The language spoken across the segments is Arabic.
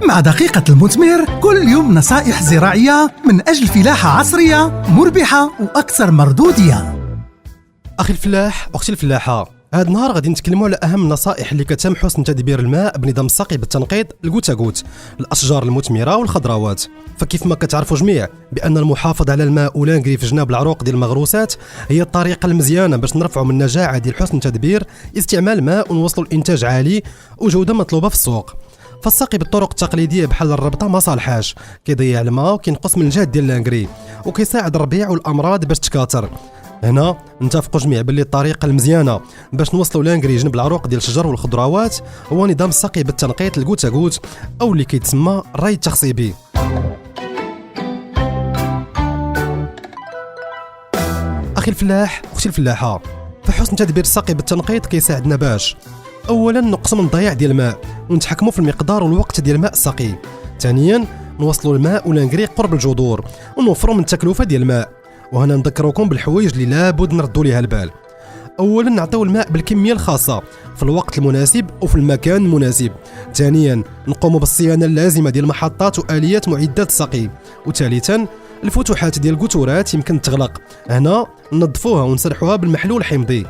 مع دقيقة المثمر كل يوم نصائح زراعية من أجل فلاحة عصرية مربحة وأكثر مردودية. أخي الفلاح، أختي الفلاحة، هذا النهار غادي نتكلموا على أهم النصائح اللي كتم حسن تدبير الماء بنظام السقي بالتنقيط الغوت غوت الأشجار المثمرة والخضروات. فكيف ما كتعرفوا جميع بأن المحافظة على الماء ولانغري في جناب العروق ديال المغروسات هي الطريقة المزيانة باش نرفعوا من النجاعة ديال حسن تدبير استعمال الماء ونوصلوا لإنتاج عالي وجودة مطلوبة في السوق. فالسقي بالطرق التقليديه بحال الربطه ما صالحاش، كيضيع الماء وكينقص من الجهد ديال لانغري وكيساعد الربيع والامراض باش تكاثر. هنا نتفقوا جميع باللي الطريقه المزيانه باش نوصلوا لانغري جنب العروق ديال الشجر والخضروات هو نظام السقي بالتنقيط الغوت غوت او اللي كيتسمى الري التخصيبي. اخي الفلاح، اختي الفلاحه، فحسن تدبير السقي بالتنقيط كيساعدنا باش اولا نقصوا من الضياع ديال الماء ونتحكموا في المقدار والوقت ديال الماء السقي. ثانيا نوصلوا الماء ولانغري قرب الجذور ونوفروا من التكلفه ديال الماء. وهنا نذكركم بالحوايج اللي لابد نردوا ليها البال. اولا نعطيو الماء بالكميه الخاصه في الوقت المناسب وفي المكان المناسب. ثانيا نقوموا بالصيانه اللازمه ديال المحطات واليات معدات السقي. وثالثا الفتوحات ديال القطورات يمكن تغلق، هنا ننظفوها ونسرحوها بالمحلول الحمضي.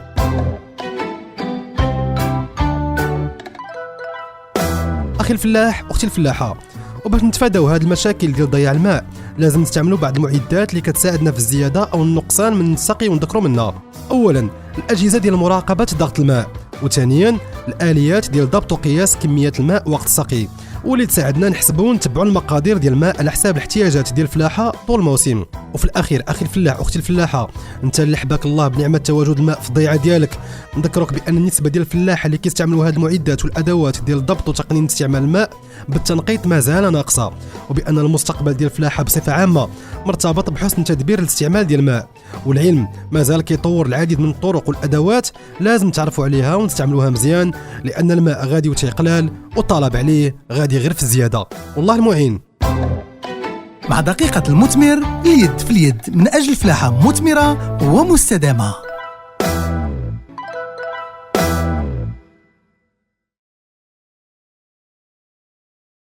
اخي الفلاح، اختي الفلاحه، وباش نتفاداو هاد المشاكل ديال ضياع الماء لازم نستعملوا بعض المعدات اللي كتساعدنا في الزياده او النقصان من السقي ونذكروا منها. اولا الاجهزه ديال مراقبه ضغط الماء، وثانيا الاليات ديال ضبط وقياس كميه الماء وقت السقي واللي تساعدنا نحسبوا ونتبعوا المقادير ديال الماء على حساب الاحتياجات ديال الفلاحه طول الموسم. وفي الاخير اخي الفلاح، اختي الفلاحه، انت اللي حباك الله بنعمه تواجد الماء في الضيعه ديالك، نذكرك بان النسبه ديال الفلاحه اللي كيستعملوا هذه المعدات والادوات ديال الضبط وتقنين استعمال الماء بالتنقيط مازال ناقصه، وبان المستقبل ديال الفلاحه بصفه عامه مرتبط بحسن تدبير الاستعمال ديال الماء. والعلم مازال كيطور العديد من الطرق والادوات لازم تعرفوا عليها ونستعملوها مزيان، لان الماء غادي وتيقلال والطلب عليه غادي غير في الزياده. والله المعين. مع دقيقة المثمر اليد في اليد من أجل فلاحة مثمرة ومستدامة.